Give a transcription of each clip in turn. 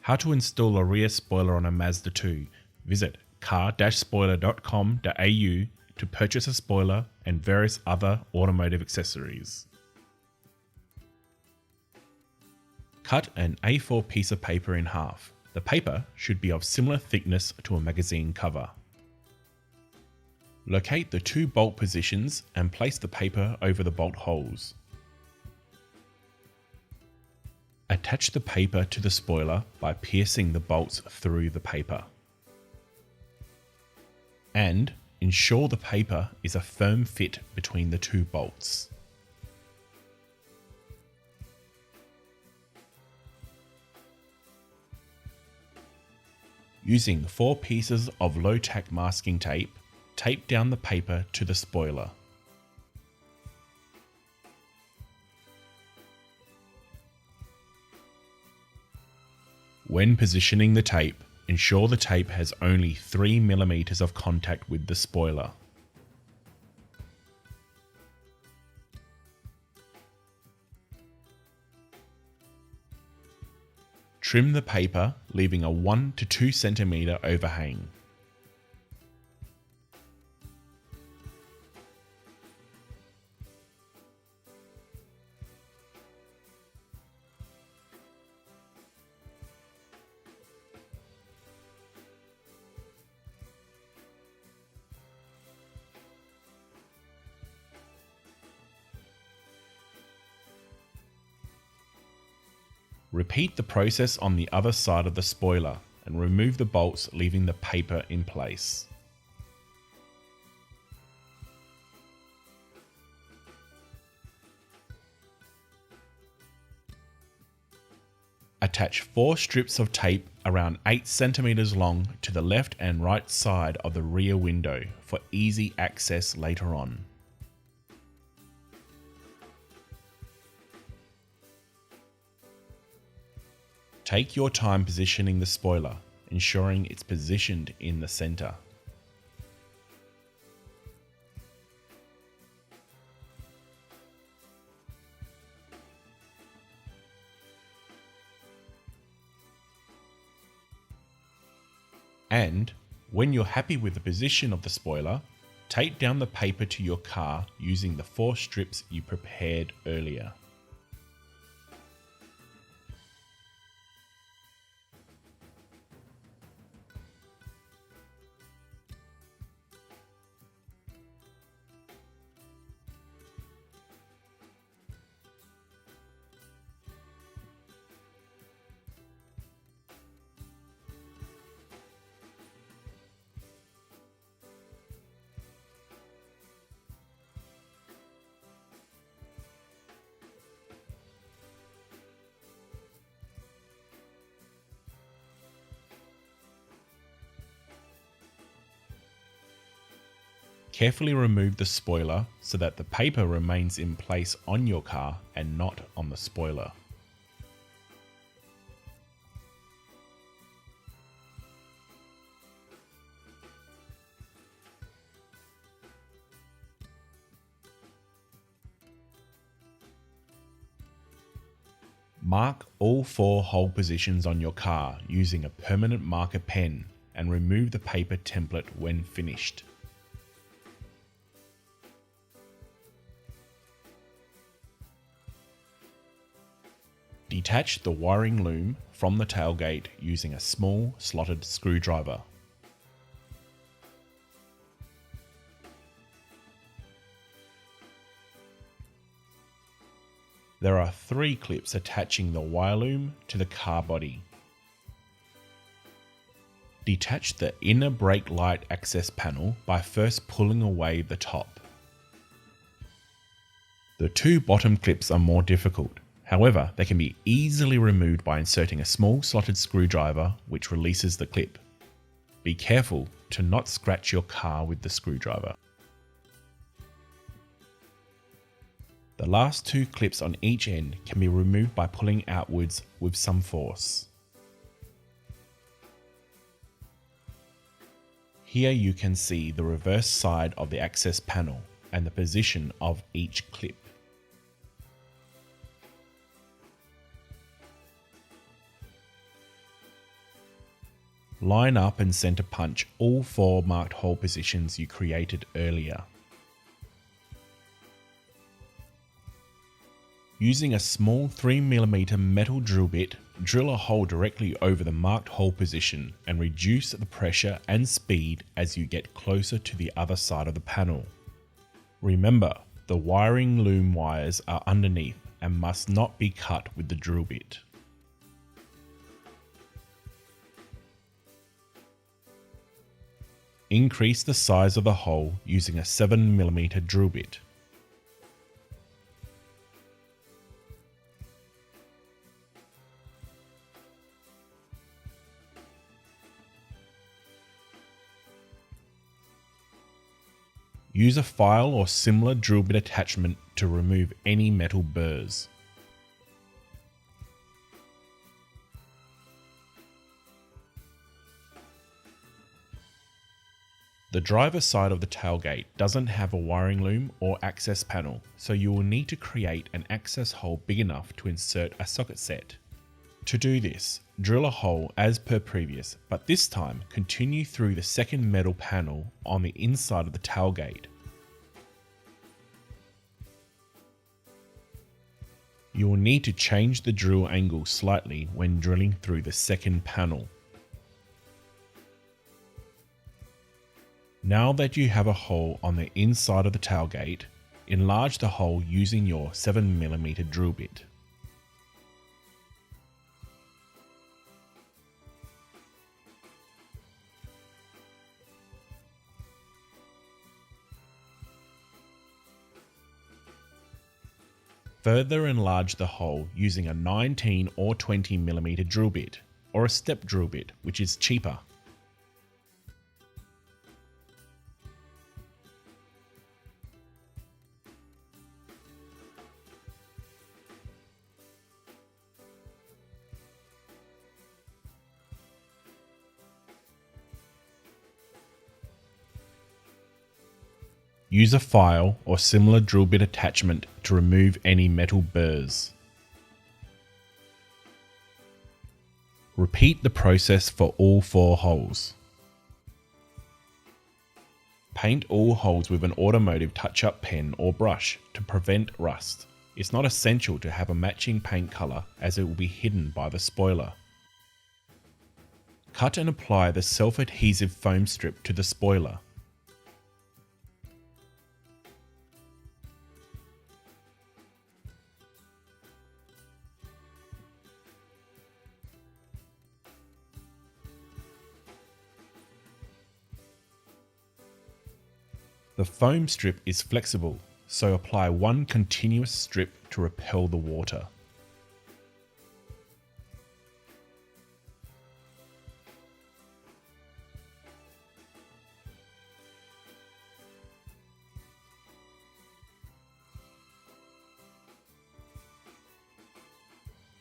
How to install a rear spoiler on a Mazda 2. Visit car-spoiler.com.au to purchase a spoiler and various other automotive accessories. Cut an A4 piece of paper in half. The paper should be of similar thickness to a magazine cover. Locate the two bolt positions and place the paper over the bolt holes. Attach the paper to the spoiler by piercing the bolts through the paper. And ensure the paper is a firm fit between the two bolts. Using 4 pieces of low-tack masking tape, tape down the paper to the spoiler. When positioning the tape, ensure the tape has only 3 mm of contact with the spoiler. Trim the paper, leaving a 1 to 2 cm overhang. Repeat the process on the other side of the spoiler and remove the bolts, leaving the paper in place. Attach 4 strips of tape around 8 cm long to the left and right side of the rear window for easy access later on. Take your time positioning the spoiler, ensuring it's positioned in the center. And when you're happy with the position of the spoiler, tape down the paper to your car using the 4 strips you prepared earlier. Carefully remove the spoiler so that the paper remains in place on your car and not on the spoiler. Mark all 4 hole positions on your car using a permanent marker pen and remove the paper template when finished. Detach the wiring loom from the tailgate using a small slotted screwdriver. There are 3 clips attaching the wire loom to the car body. Detach the inner brake light access panel by first pulling away the top. The 2 bottom clips are more difficult. However, they can be easily removed by inserting a small slotted screwdriver which releases the clip. Be careful to not scratch your car with the screwdriver. The last 2 clips on each end can be removed by pulling outwards with some force. Here you can see the reverse side of the access panel and the position of each clip. Line up and center punch all 4 marked hole positions you created earlier. Using a small 3mm metal drill bit, drill a hole directly over the marked hole position and reduce the pressure and speed as you get closer to the other side of the panel. Remember, the wiring loom wires are underneath and must not be cut with the drill bit. Increase the size of the hole using a 7mm drill bit. Use a file or similar drill bit attachment to remove any metal burrs. The driver's side of the tailgate doesn't have a wiring loom or access panel, so you will need to create an access hole big enough to insert a socket set. To do this, drill a hole as per previous, but this time continue through the second metal panel on the inside of the tailgate. You will need to change the drill angle slightly when drilling through the second panel. Now that you have a hole on the inside of the tailgate, enlarge the hole using your 7mm drill bit. Further enlarge the hole using a 19 or 20mm drill bit, or a step drill bit, which is cheaper. Use a file or similar drill bit attachment to remove any metal burrs. Repeat the process for all 4 holes. Paint all holes with an automotive touch-up pen or brush to prevent rust. It's not essential to have a matching paint color as it will be hidden by the spoiler. Cut and apply the self-adhesive foam strip to the spoiler. The foam strip is flexible, so apply one continuous strip to repel the water.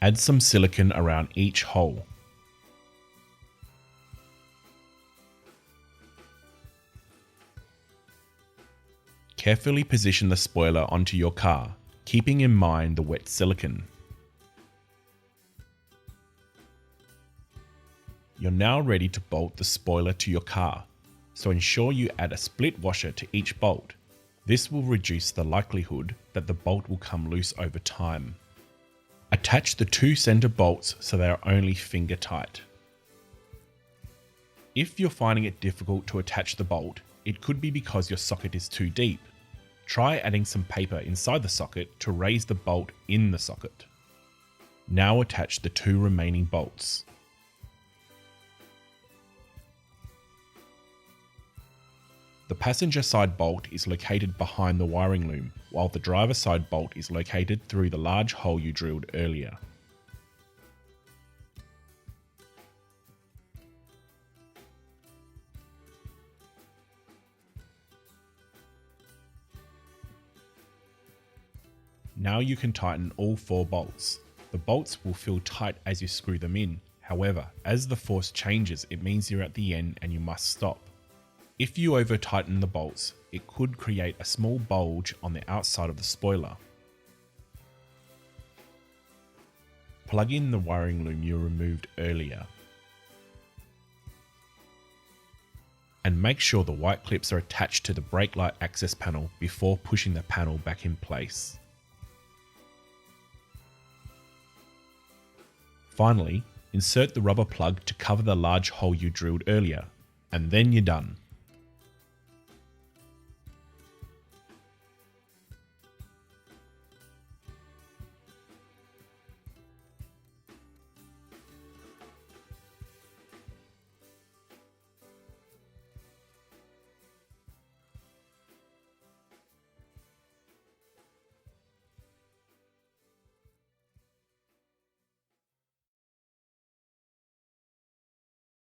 Add some silicone around each hole. Carefully position the spoiler onto your car, keeping in mind the wet silicone. You're now ready to bolt the spoiler to your car, so ensure you add a split washer to each bolt. This will reduce the likelihood that the bolt will come loose over time. Attach the 2 center bolts so they are only finger tight. If you're finding it difficult to attach the bolt, it could be because your socket is too deep. Try adding some paper inside the socket to raise the bolt in the socket. Now attach the 2 remaining bolts. The passenger side bolt is located behind the wiring loom, while the driver side bolt is located through the large hole you drilled earlier. Now you can tighten all 4 bolts. The bolts will feel tight as you screw them in. However, as the force changes, it means you're at the end and you must stop. If you over tighten the bolts, it could create a small bulge on the outside of the spoiler. Plug in the wiring loom you removed earlier. And make sure the white clips are attached to the brake light access panel before pushing the panel back in place. Finally, insert the rubber plug to cover the large hole you drilled earlier, and then you're done.